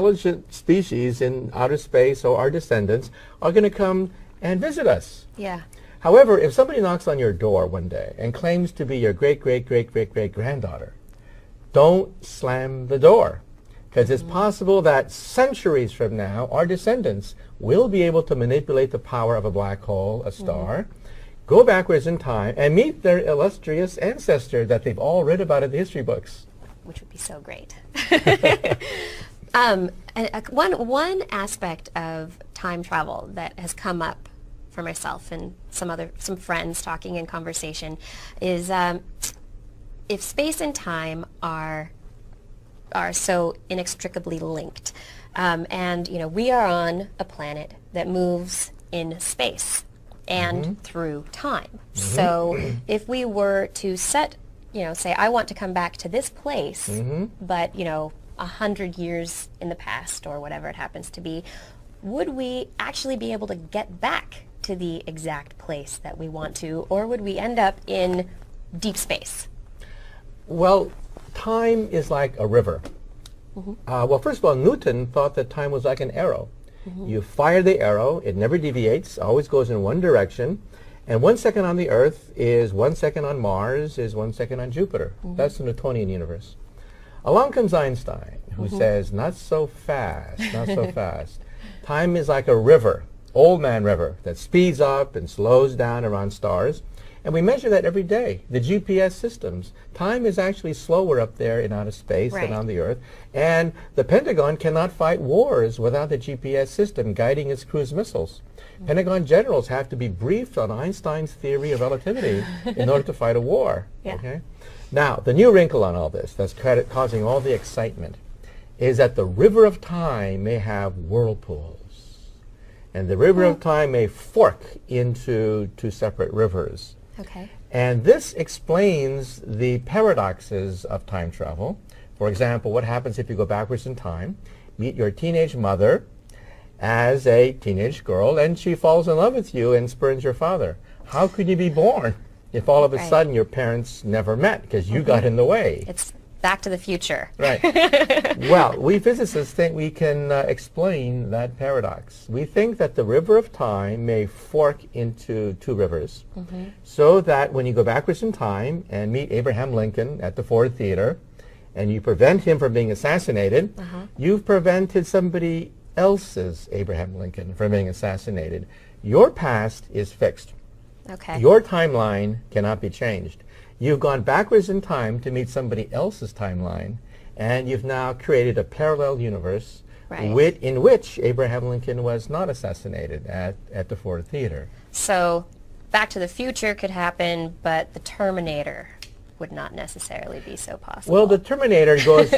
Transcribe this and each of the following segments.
intelligent species in outer space or our descendants are going to come and visit us. Yeah. However, if somebody knocks on your door one day and claims to be your great-great-great-great-great-granddaughter, don't slam the door, because it's possible that centuries from now, our descendants will be able to manipulate the power of a black hole, a star, go backwards in time, and meet their illustrious ancestor that they've all read about in the history books. Which would be so great. And one aspect of time travel that has come up for myself and some friends talking in conversation is if space and time are so inextricably linked, and we are on a planet that moves in space and through time. So if we were to set, say I want to come back to this place, but 100 years in the past or whatever it happens to be, would we actually be able to get back to the exact place that we want to, or would we end up in deep space? Well, time is like a river. Well, first of all, Newton thought that time was like an arrow. You fire the arrow, it never deviates, always goes in one direction, and 1 second on the Earth is 1 second on Mars, is 1 second on Jupiter. That's the Newtonian universe. Along comes Einstein, who says, not so fast, not so fast. Time is like a river, old man river, that speeds up and slows down around stars. And we measure that every day. The GPS systems, time is actually slower up there in outer space than on the Earth. And the Pentagon cannot fight wars without the GPS system guiding its cruise missiles. Pentagon generals have to be briefed on Einstein's theory of relativity in order to fight a war. Okay? Now, the new wrinkle on all this that's causing all the excitement is that the river of time may have whirlpools. And the river of time may fork into two separate rivers. Okay. And this explains the paradoxes of time travel. For example, what happens if you go backwards in time, meet your teenage mother as a teenage girl, and she falls in love with you and spurns your father? How could you be born if all of a sudden your parents never met because you got in the way? It's Back to the Future. Right. Well, we physicists think we can explain that paradox. We think that the river of time may fork into two rivers, so that when you go backwards in time and meet Abraham Lincoln at the Ford Theater, and you prevent him from being assassinated, you've prevented somebody else's Abraham Lincoln from being assassinated. Your past is fixed. Okay. Your timeline cannot be changed. You've gone backwards in time to meet somebody else's timeline, and you've now created a parallel universe in which Abraham Lincoln was not assassinated at the Ford Theater. So Back to the Future could happen, but the Terminator would not necessarily be so possible. Well, the Terminator goes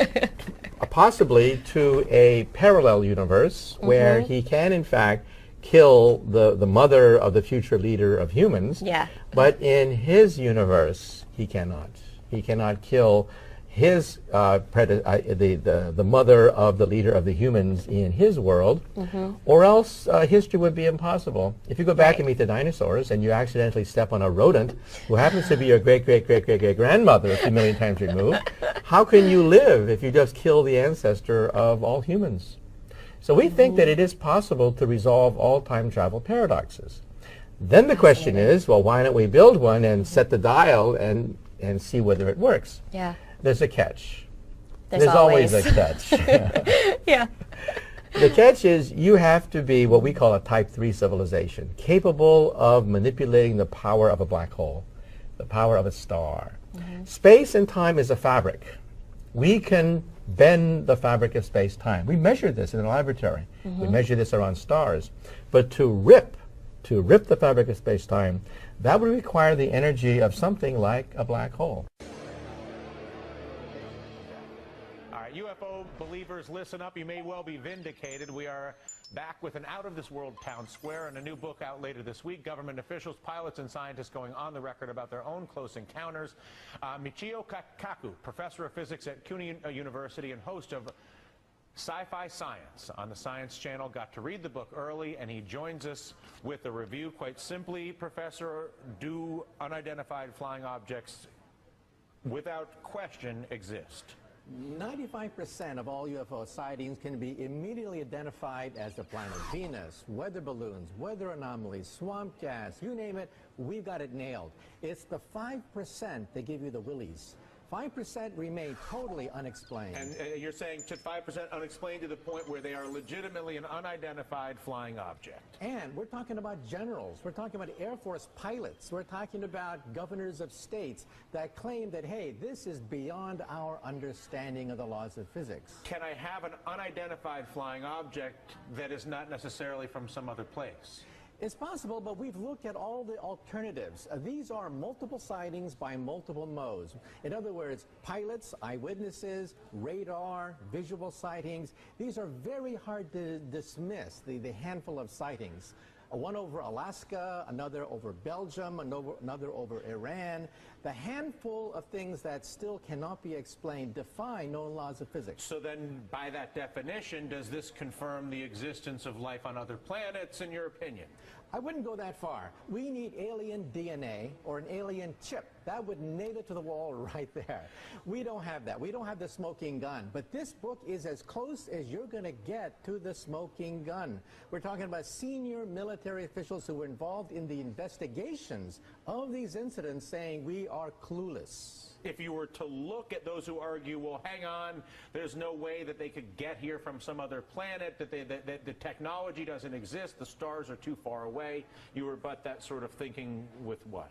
possibly to a parallel universe where he can, in fact, kill the mother of the future leader of humans. Yeah. But in his universe, he cannot. He cannot kill his the mother of the leader of the humans in his world, or else history would be impossible. If you go back and meet the dinosaurs and you accidentally step on a rodent who happens to be your great-great-great-great-great-grandmother a few million times removed, how can you live if you just kill the ancestor of all humans? So we think that it is possible to resolve all time travel paradoxes. Then the question is, well, why don't we build one and set the dial and see whether it works? Yeah. There's a catch. There's always a catch. Yeah. The catch is you have to be what we call a type 3 civilization, capable of manipulating the power of a black hole, the power of a star. Space and time is a fabric. We can bend the fabric of space-time. We measure this in the laboratory. We measure this around stars. But to rip the fabric of space-time, that would require the energy of something like a black hole. All right, UFO believers, listen up. You may well be vindicated. We are back with an out-of-this-world town square and a new book out later this week. Government officials, pilots, and scientists going on the record about their own close encounters. Michio Kaku, professor of physics at CUNY University and host of Sci-Fi Science on the Science Channel, got to read the book early, and he joins us with a review. Quite simply, Professor, do unidentified flying objects without question exist? 95% of all UFO sightings can be immediately identified as the planet Venus, weather balloons, weather anomalies, swamp gas, you name it, we've got it nailed. It's the 5% that give you the willies. 5% remain totally unexplained. And you're saying to 5% unexplained to the point where they are legitimately an unidentified flying object. And we're talking about generals. We're talking about Air Force pilots. We're talking about governors of states that claim that, hey, this is beyond our understanding of the laws of physics. Can I have an unidentified flying object that is not necessarily from some other place? It's possible, but we've looked at all the alternatives. These are multiple sightings by multiple modes. In other words, pilots, eyewitnesses, radar, visual sightings. These are very hard to dismiss, the handful of sightings. One over Alaska, another over Belgium, another over Iran. The handful of things that still cannot be explained defy known laws of physics. So then, by that definition, does this confirm the existence of life on other planets, in your opinion? I wouldn't go that far. We need alien DNA or an alien chip. That would nail it to the wall right there. We don't have that. We don't have the smoking gun. But this book is as close as you're going to get to the smoking gun. We're talking about senior military officials who were involved in the investigations of these incidents saying we are clueless. If you were to look at those who argue, well, hang on, there's no way that they could get here from some other planet, that the technology doesn't exist, the stars are too far away, you rebut that sort of thinking with what?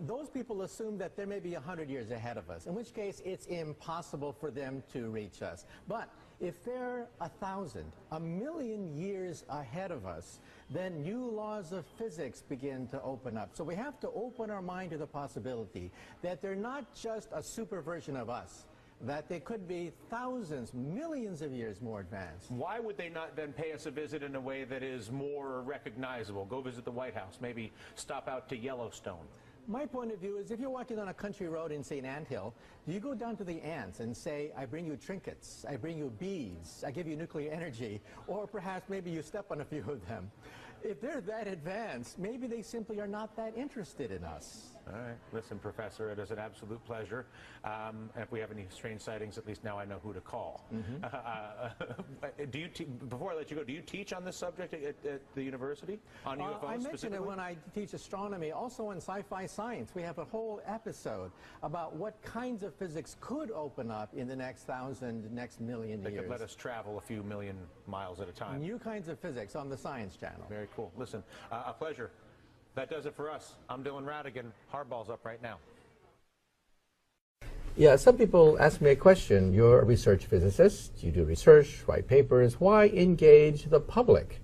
Those people assume that there may be 100 years ahead of us, in which case it's impossible for them to reach us. But if they're 1,000, 1,000,000 years ahead of us, then new laws of physics begin to open up. So we have to open our mind to the possibility that they're not just a super version of us, that they could be thousands, millions of years more advanced. Why would they not then pay us a visit in a way that is more recognizable? Go visit the White House, maybe stop out to Yellowstone. My point of view is if you're walking on a country road in St. Anthill, do you go down to the ants and say, I bring you trinkets, I bring you beads, I give you nuclear energy, or perhaps maybe you step on a few of them? If they're that advanced, maybe they simply are not that interested in us. All right. Listen, Professor, it is an absolute pleasure. And if we have any strange sightings, at least now I know who to call. Before I let you go, do you teach on this subject at the university? On UFOs I mentioned specifically? it when I teach astronomy. Also in sci-fi science, we have a whole episode about what kinds of physics could open up in the next 1,000, next million They years. could let us travel a few million miles at a time. New kinds of physics on the Science Channel. Very cool. Listen, a pleasure. That does it for us. I'm Dylan Radigan. Hardball's up right now. Yeah, some people ask me a question. You're a research physicist. You do research, write papers. Why engage the public?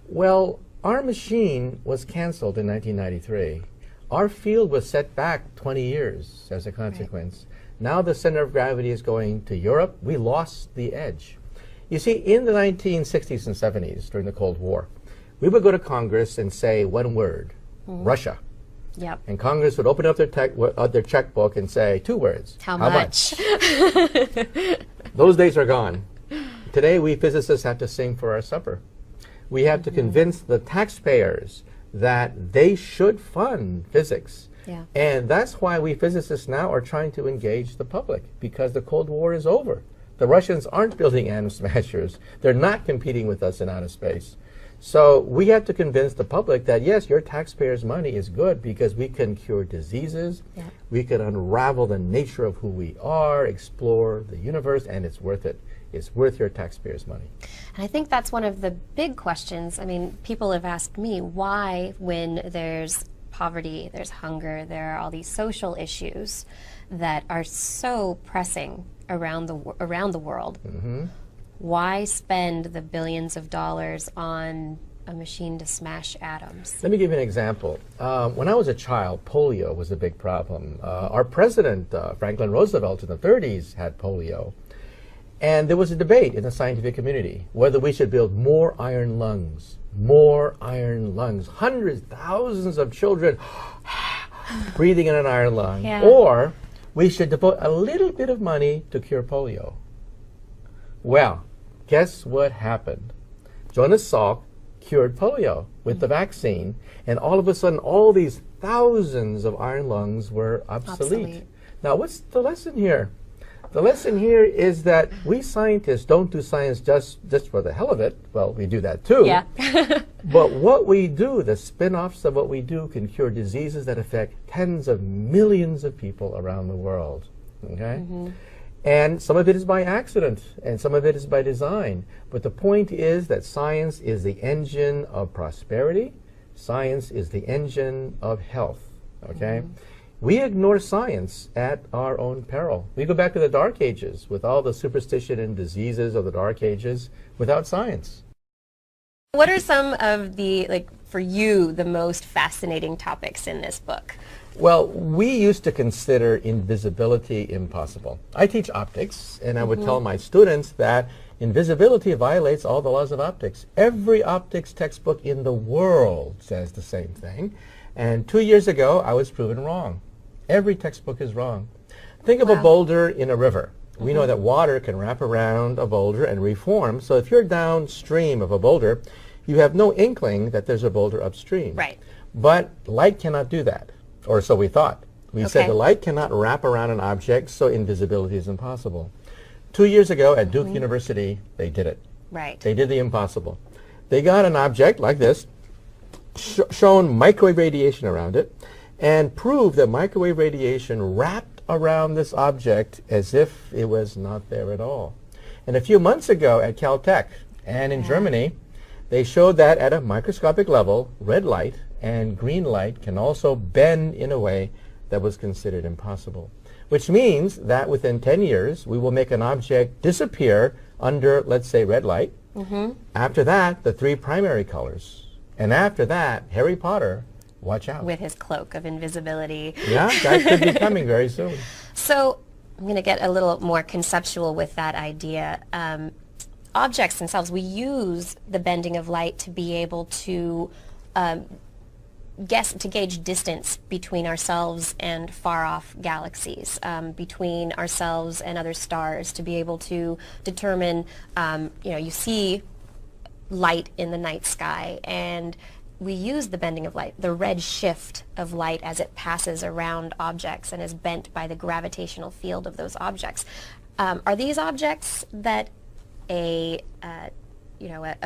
Well, our machine was canceled in 1993. Our field was set back 20 years as a consequence. Right. Now the center of gravity is going to Europe. We lost the edge. You see, in the 1960s and 70s, during the Cold War, we would go to Congress and say one word, Russia. Yep. And Congress would open up their checkbook and say 2 words. How much? Those days are gone. Today, we physicists have to sing for our supper. We have to convince the taxpayers that they should fund physics. Yeah. And that's why we physicists now are trying to engage the public, because the Cold War is over. The Russians aren't building atom smashers. They're not competing with us in outer space. So we have to convince the public that, yes, your taxpayers' money is good because we can cure diseases, we can unravel the nature of who we are, explore the universe, and it's worth it. It's worth your taxpayers' money. And I think that's one of the big questions. I mean, people have asked me why, when there's poverty, there's hunger, there are all these social issues that are so pressing around the world. Why spend the billions of dollars on a machine to smash atoms? Let me give you an example. When I was a child, polio was a big problem. Our president, Franklin Roosevelt, in the 30s had polio. And there was a debate in the scientific community whether we should build more iron lungs. More iron lungs. Hundreds, thousands of children breathing in an iron lung. Or we should devote a little bit of money to cure polio. Well, guess what happened? Jonas Salk cured polio with the vaccine, and all of a sudden, all these thousands of iron lungs were obsolete. Now, what's the lesson here? The lesson here is that we scientists don't do science just for the hell of it. Well, we do that too. Yeah. But what we do, the spin-offs of what we do, can cure diseases that affect tens of millions of people around the world. Okay? And some of it is by accident, and some of it is by design. But the point is that science is the engine of prosperity. Science is the engine of health. Okay? We ignore science at our own peril. We go back to the Dark Ages with all the superstition and diseases of the Dark Ages without science. What are some of the, like, for you, the most fascinating topics in this book? Well, we used to consider invisibility impossible. I teach optics, and I would tell my students that invisibility violates all the laws of optics. Every optics textbook in the world says the same thing. And 2 years ago, I was proven wrong. Every textbook is wrong. Think of a boulder in a river. We know that water can wrap around a boulder and reform. So if you're downstream of a boulder, you have no inkling that there's a boulder upstream. Right. But light cannot do that. Or so we thought. We said the light cannot wrap around an object, so invisibility is impossible. 2 years ago at Duke University, they did it. Right. They did the impossible. They got an object like this, shown microwave radiation around it, and proved that microwave radiation wrapped around this object as if it was not there at all. And a few months ago at Caltech and in Germany, they showed that at a microscopic level, red light and green light can also bend in a way that was considered impossible. Which means that within 10 years, we will make an object disappear under, let's say, red light. After that, the three primary colors. And after that, Harry Potter, watch out. With his cloak of invisibility. Yeah, that could be coming very soon. So I'm going to get a little more conceptual with that idea. Objects themselves, we use the bending of light to be able to gauge distance between ourselves and far-off galaxies, between ourselves and other stars, to be able to determine, you see light in the night sky, and we use the bending of light, the red shift of light as it passes around objects and is bent by the gravitational field of those objects. Are these objects that a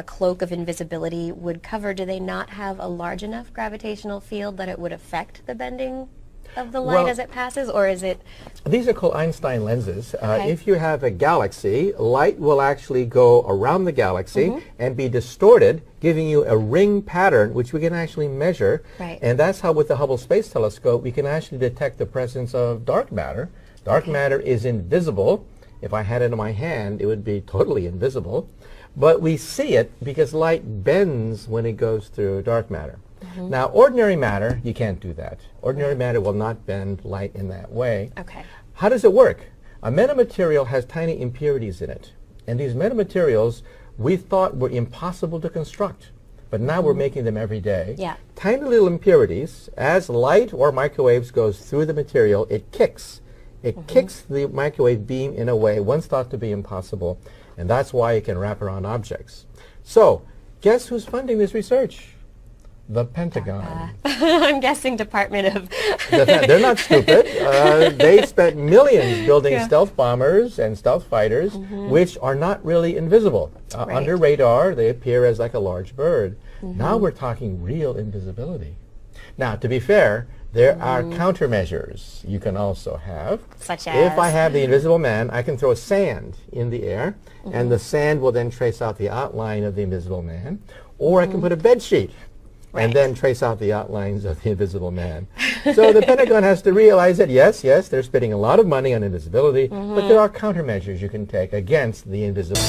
cloak of invisibility would cover? Do they not have a large enough gravitational field that it would affect the bending of the light as it passes, or is it? These are called Einstein lenses. If you have a galaxy, light will actually go around the galaxy and be distorted, giving you a ring pattern, which we can actually measure. Right. And that's how with the Hubble Space Telescope, we can actually detect the presence of dark matter. Dark matter is invisible. If I had it in my hand, it would be totally invisible. But we see it because light bends when it goes through dark matter. Now, ordinary matter, you can't do that. Ordinary matter will not bend light in that way. Okay. How does it work? A metamaterial has tiny impurities in it. And these metamaterials we thought were impossible to construct. But now we're making them every day. Yeah. Tiny little impurities. As light or microwaves goes through the material, it kicks. It kicks the microwave beam in a way once thought to be impossible. And that's why it can wrap around objects. So, guess who's funding this research? The Pentagon. I'm guessing Department of... They're not stupid. They spent millions building stealth bombers and stealth fighters, which are not really invisible. Under radar, they appear as like a large bird. Now we're talking real invisibility. Now, to be fair, there are countermeasures you can also have. Such as? If I have the invisible man, I can throw sand in the air, and the sand will then trace out the outline of the invisible man. Or I can put a bed sheet and then trace out the outlines of the invisible man. So the Pentagon has to realize that, yes, they're spending a lot of money on invisibility, but there are countermeasures you can take against the invisible.